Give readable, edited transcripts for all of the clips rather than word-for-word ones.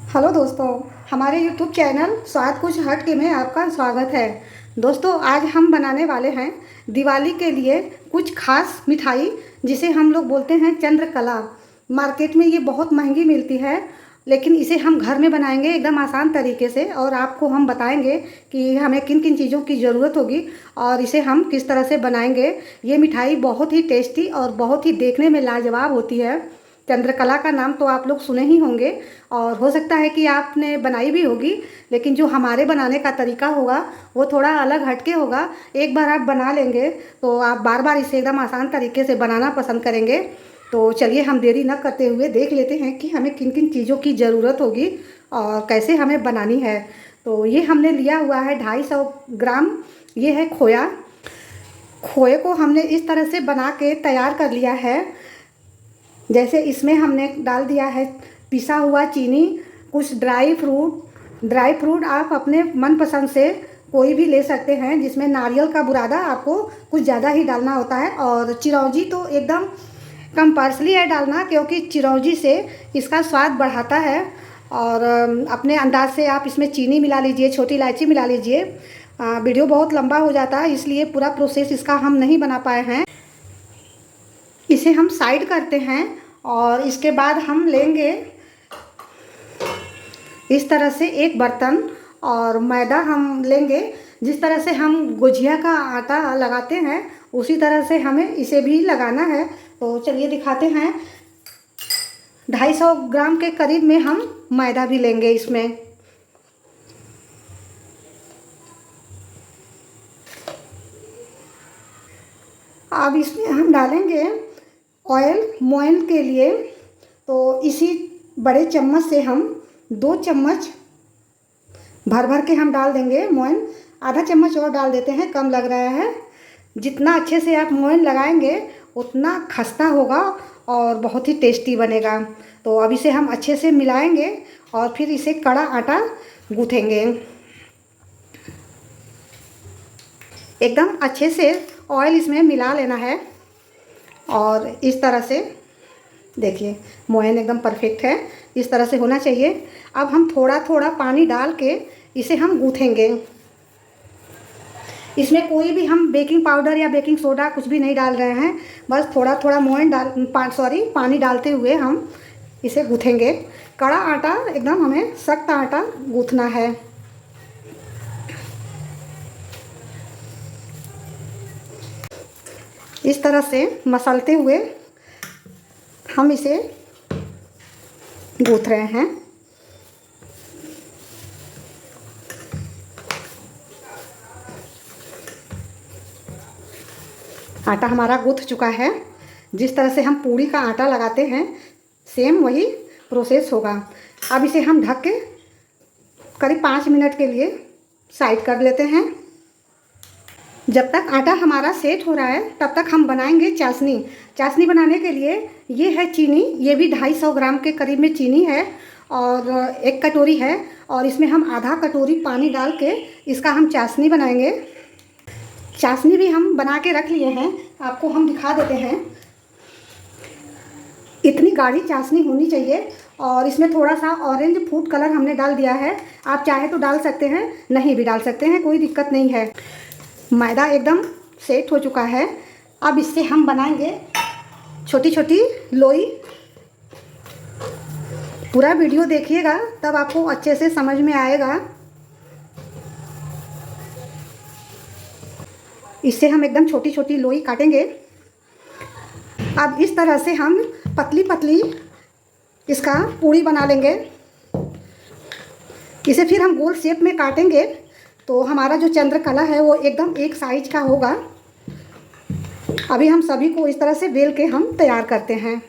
Hello दोस्तों, हमारे YouTube channel स्वाद कुछ हट के में आपका स्वागत है। दोस्तों, आज हम बनाने वाले हैं दिवाली के लिए कुछ खास मिठाई जिसे हम लोग बोलते हैं चंद्रकला। मार्केट में ये बहुत महंगी मिलती है, लेकिन इसे हम घर में बनाएंगे एकदम आसान तरीके से और आपको हम बताएंगे कि हमें किन किन चीज़ों की ज़रूरत होगी और इसे हम किस तरह से बनाएंगे। ये मिठाई बहुत ही टेस्टी और बहुत ही देखने में लाजवाब होती है। चंद्रकला का नाम तो आप लोग सुने ही होंगे और हो सकता है कि आपने बनाई भी होगी, लेकिन जो हमारे बनाने का तरीका होगा वो थोड़ा अलग हटके होगा। एक बार आप बना लेंगे तो आप बार बार इसे एकदम आसान तरीके से बनाना पसंद करेंगे। तो चलिए हम देरी न करते हुए देख लेते हैं कि हमें किन किन चीज़ों की ज़रूरत होगी और कैसे हमें बनानी है। तो ये हमने लिया हुआ है 250 ग्राम। ये है खोया। खोए को हमने इस तरह से बना के तैयार कर लिया है। जैसे इसमें हमने डाल दिया है पिसा हुआ चीनी, कुछ ड्राई फ्रूट आप अपने मनपसंद से कोई भी ले सकते हैं, जिसमें नारियल का बुरादा आपको कुछ ज़्यादा ही डालना होता है और चिरौंजी तो एकदम कंपल्सरी है डालना, क्योंकि चिरौंजी से इसका स्वाद बढ़ाता है। और अपने अंदाज से आप इसमें चीनी मिला लीजिए, छोटी इलायची मिला लीजिए। वीडियो बहुत लंबा हो जाता है, इसलिए पूरा प्रोसेस इसका हम नहीं बना पाए हैं। इसे हम साइड करते हैं और इसके बाद हम लेंगे इस तरह से एक बर्तन और मैदा हम लेंगे। जिस तरह से हम गुजिया का आटा लगाते हैं उसी तरह से हमें इसे भी लगाना है। तो चलिए दिखाते हैं। 250 ग्राम के करीब में हम मैदा भी लेंगे इसमें। अब इसमें हम डालेंगे ऑयल मोयन के लिए। तो इसी बड़े चम्मच से हम 2 चम्मच भर भर के हम डाल देंगे मोयन। आधा चम्मच और डाल देते हैं, कम लग रहा है। जितना अच्छे से आप मोयन लगाएंगे उतना खस्ता होगा और बहुत ही टेस्टी बनेगा। तो अब इसे हम अच्छे से मिलाएंगे और फिर इसे कड़ा आटा गूँथेंगे। एकदम अच्छे से ऑयल इसमें मिला लेना है और इस तरह से देखिए मोयन एकदम परफेक्ट है, इस तरह से होना चाहिए। अब हम थोड़ा थोड़ा पानी डाल के इसे हम गूँथेंगे। इसमें कोई भी हम बेकिंग पाउडर या बेकिंग सोडा कुछ भी नहीं डाल रहे हैं, बस थोड़ा थोड़ा मोयन पानी डालते हुए हम इसे गूँथेंगे। कड़ा आटा एकदम हमें सख्त आटा गूँथना है। इस तरह से मसलते हुए हम इसे गूँथ रहे हैं। आटा हमारा गूँथ चुका है। जिस तरह से हम पूड़ी का आटा लगाते हैं सेम वही प्रोसेस होगा। अब इसे हम ढक के करीब 5 मिनट के लिए साइड कर लेते हैं। जब तक आटा हमारा सेट हो रहा है तब तक हम बनाएंगे चाशनी। चाशनी बनाने के लिए ये है चीनी। ये भी 250 ग्राम के करीब में चीनी है और 1 कटोरी है और इसमें हम आधा कटोरी पानी डाल के इसका हम चाशनी बनाएंगे। चाशनी भी हम बना के रख लिए हैं, आपको हम दिखा देते हैं। इतनी गाढ़ी चाशनी होनी चाहिए और इसमें थोड़ा सा ऑरेंज फूड कलर हमने डाल दिया है। आप चाहे तो डाल सकते हैं, नहीं भी डाल सकते हैं, कोई दिक्कत नहीं है। मैदा एकदम सेट हो चुका है। अब इससे हम बनाएंगे छोटी छोटी लोई। पूरा वीडियो देखिएगा तब आपको अच्छे से समझ में आएगा। इससे हम एकदम छोटी छोटी लोई काटेंगे। अब इस तरह से हम पतली पतली इसका पूड़ी बना लेंगे। इसे फिर हम गोल शेप में काटेंगे तो हमारा जो चंद्रकला है वो एकदम एक साइज का होगा। अभी हम सभी को इस तरह से बेल के हम तैयार करते हैं।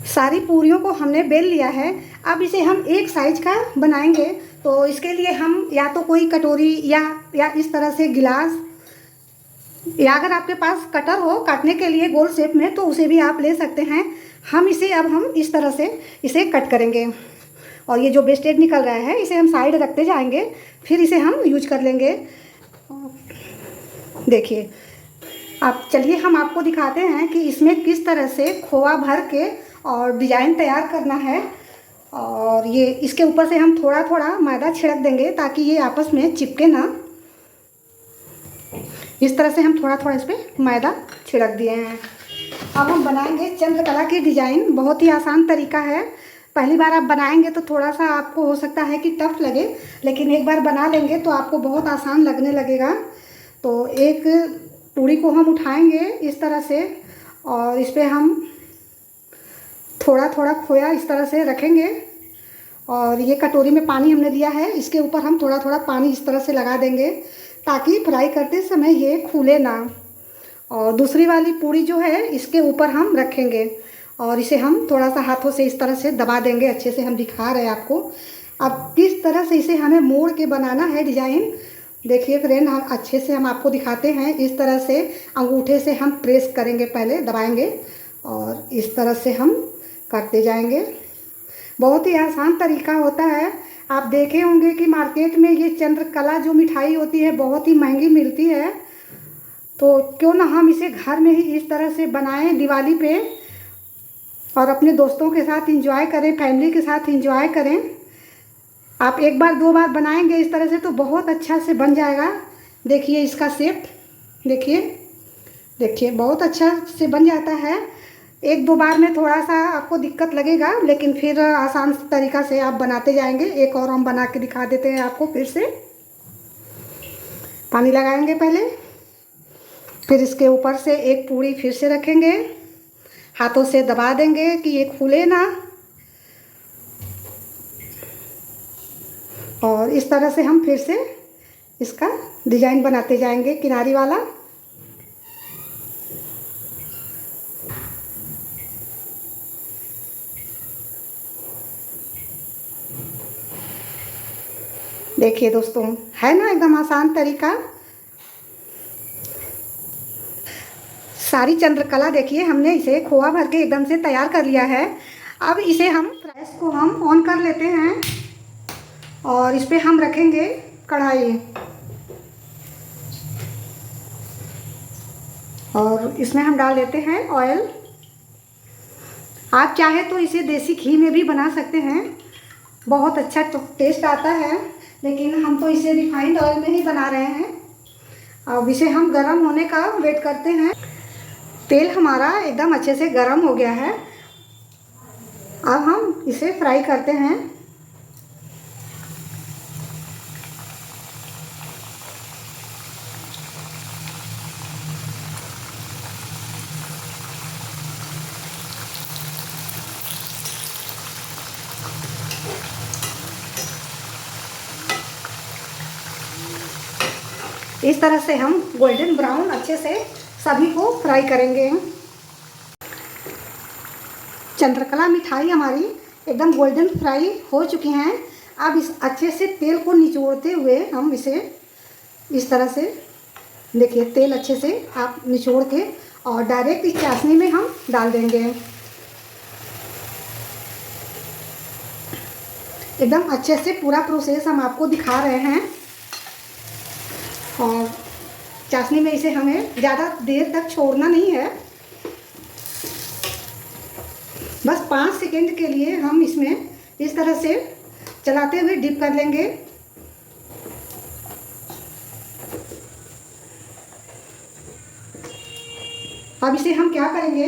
सारी पूरियों को हमने बेल लिया है। अब इसे हम एक साइज का बनाएंगे। तो इसके लिए हम या तो कोई कटोरी या इस तरह से गिलास, या अगर आपके पास कटर हो काटने के लिए गोल शेप में तो उसे भी आप ले सकते हैं। हम इस तरह से इसे कट करेंगे और ये जो वेस्टेज निकल रहा है इसे हम साइड रखते जाएंगे, फिर इसे हम यूज कर लेंगे। देखिए, अब चलिए हम आपको दिखाते हैं कि इसमें किस तरह से खोआ भर के और डिज़ाइन तैयार करना है। और ये इसके ऊपर से हम थोड़ा थोड़ा मैदा छिड़क देंगे ताकि ये आपस में चिपके ना। इस तरह से हम थोड़ा थोड़ा इस पर मैदा छिड़क दिए हैं। अब हम बनाएंगे चंद्रकला की डिज़ाइन। बहुत ही आसान तरीका है। पहली बार आप बनाएंगे तो थोड़ा सा आपको हो सकता है कि टफ लगे, लेकिन एक बार बना लेंगे तो आपको बहुत आसान लगने लगेगा। तो एक पूड़ी को हम उठाएंगे इस तरह से और इस पर हम थोड़ा थोड़ा खोया इस तरह से रखेंगे और ये कटोरी में पानी हमने लिया है, इसके ऊपर हम थोड़ा थोड़ा पानी इस तरह से लगा देंगे ताकि फ्राई करते समय ये खुले ना। और दूसरी वाली पूड़ी जो है इसके ऊपर हम रखेंगे और इसे हम थोड़ा सा हाथों से इस तरह से दबा देंगे। अच्छे से हम दिखा रहे हैं आपको। अब किस तरह से इसे हमें मोड़ के बनाना है डिज़ाइन, देखिए फ्रेंड, हम अच्छे से हम आपको दिखाते हैं। इस तरह से अंगूठे से हम प्रेस करेंगे, पहले दबाएंगे और इस तरह से हम करते जाएंगे। बहुत ही आसान तरीका होता है। आप देखे होंगे कि मार्केट में ये चंद्रकला जो मिठाई होती है बहुत ही महंगी मिलती है, तो क्यों ना हम इसे घर में ही इस तरह से बनाएं दिवाली पे और अपने दोस्तों के साथ एंजॉय करें, फैमिली के साथ एंजॉय करें। आप एक बार दो बार बनाएंगे इस तरह से तो बहुत अच्छा से बन जाएगा। देखिए इसका शेप, देखिए देखिए बहुत अच्छा से बन जाता है। एक दो बार में थोड़ा सा आपको दिक्कत लगेगा, लेकिन फिर आसान तरीका से आप बनाते जाएंगे। एक और हम बना के दिखा देते हैं आपको। फिर से पानी लगाएंगे पहले, फिर इसके ऊपर से एक पूड़ी फिर से रखेंगे, हाथों से दबा देंगे कि ये खुले ना। और इस तरह से हम फिर से इसका डिज़ाइन बनाते जाएंगे किनारी वाला। देखिए दोस्तों, है ना एकदम आसान तरीका। सारी चंद्रकला देखिए हमने इसे खोआ भर के एकदम से तैयार कर लिया है। अब इसे हम गैस को हम ऑन कर लेते हैं और इस पे हम रखेंगे कढ़ाई और इसमें हम डाल देते हैं ऑयल। आप चाहे तो इसे देसी घी में भी बना सकते हैं, बहुत अच्छा टेस्ट आता है, लेकिन हम तो इसे रिफाइंड ऑयल में ही बना रहे हैं। अब इसे हम गरम होने का वेट करते हैं। तेल हमारा एकदम अच्छे से गरम हो गया है। अब हम इसे फ्राई करते हैं। इस तरह से हम गोल्डन ब्राउन अच्छे से सभी को फ्राई करेंगे। चंद्रकला मिठाई हमारी एकदम गोल्डन फ्राई हो चुकी हैं। अब इस अच्छे से तेल को निचोड़ते हुए हम इसे इस तरह से, देखिए तेल अच्छे से आप निचोड़ के और डायरेक्ट इस चाशनी में हम डाल देंगे। एकदम अच्छे से पूरा प्रोसेस हम आपको दिखा रहे हैं। और चाशनी में इसे हमें ज़्यादा देर तक छोड़ना नहीं है, बस 5 सेकंड के लिए हम इसमें इस तरह से चलाते हुए डिप कर लेंगे। अब इसे हम क्या करेंगे,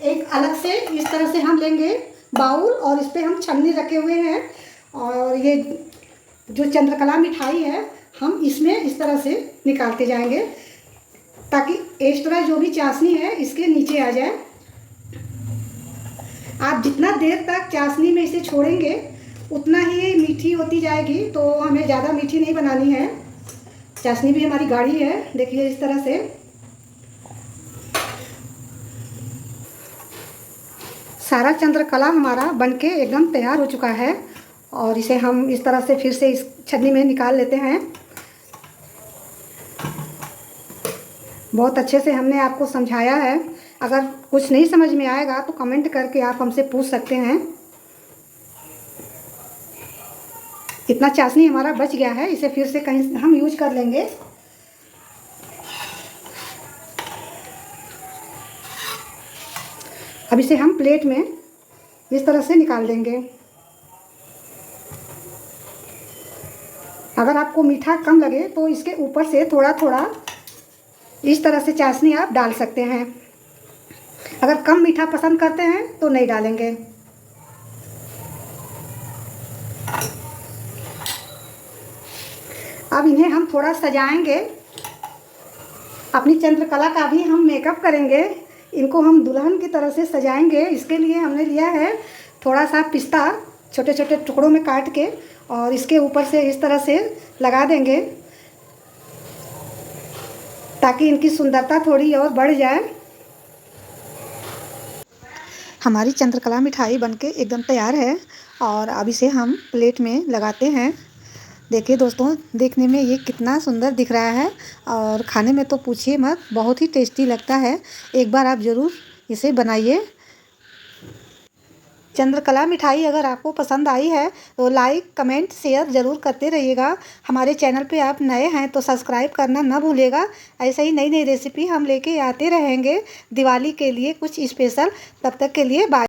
एक अलग से इस तरह से हम लेंगे बाउल और इस पर हम छन्नी रखे हुए हैं और ये जो चंद्रकला मिठाई है हम इसमें इस तरह से निकालते जाएंगे ताकि एक्स्ट्रा जो भी चाशनी है इसके नीचे आ जाए। आप जितना देर तक चाशनी में इसे छोड़ेंगे उतना ही मीठी होती जाएगी, तो हमें ज़्यादा मीठी नहीं बनानी है। चाशनी भी हमारी गाढ़ी है, देखिए इस तरह से। सारा चंद्रकला हमारा बनके एकदम तैयार हो चुका है और इसे हम इस तरह से फिर से इस छन्नी में निकाल लेते हैं। बहुत अच्छे से हमने आपको समझाया है। अगर कुछ नहीं समझ में आएगा तो कमेंट करके आप हमसे पूछ सकते हैं। इतना चाशनी हमारा बच गया है, इसे फिर से कहीं हम यूज कर लेंगे। अब इसे हम प्लेट में इस तरह से निकाल देंगे। अगर आपको मीठा कम लगे तो इसके ऊपर से थोड़ा थोड़ा इस तरह से चाशनी आप डाल सकते हैं। अगर कम मीठा पसंद करते हैं तो नहीं डालेंगे। अब इन्हें हम थोड़ा सजाएंगे, अपनी चंद्रकला का भी हम मेकअप करेंगे। इनको हम दुल्हन की तरह से सजाएंगे। इसके लिए हमने लिया है थोड़ा सा पिस्ता, छोटे छोटे टुकड़ों में काट के, और इसके ऊपर से इस तरह से लगा देंगे ताकि इनकी सुंदरता थोड़ी और बढ़ जाए। हमारी चंद्रकला मिठाई बनके एकदम तैयार है और अब इसे हम प्लेट में लगाते हैं। देखिए दोस्तों, देखने में ये कितना सुंदर दिख रहा है और खाने में तो पूछिए मत, बहुत ही टेस्टी लगता है। एक बार आप ज़रूर इसे बनाइए। चंद्रकला मिठाई अगर आपको पसंद आई है तो लाइक, कमेंट, शेयर ज़रूर करते रहिएगा। हमारे चैनल पे आप नए हैं तो सब्सक्राइब करना ना भूलिएगा। ऐसे ही नई नई रेसिपी हम लेके आते रहेंगे दिवाली के लिए कुछ स्पेशल। तब तक के लिए बाय।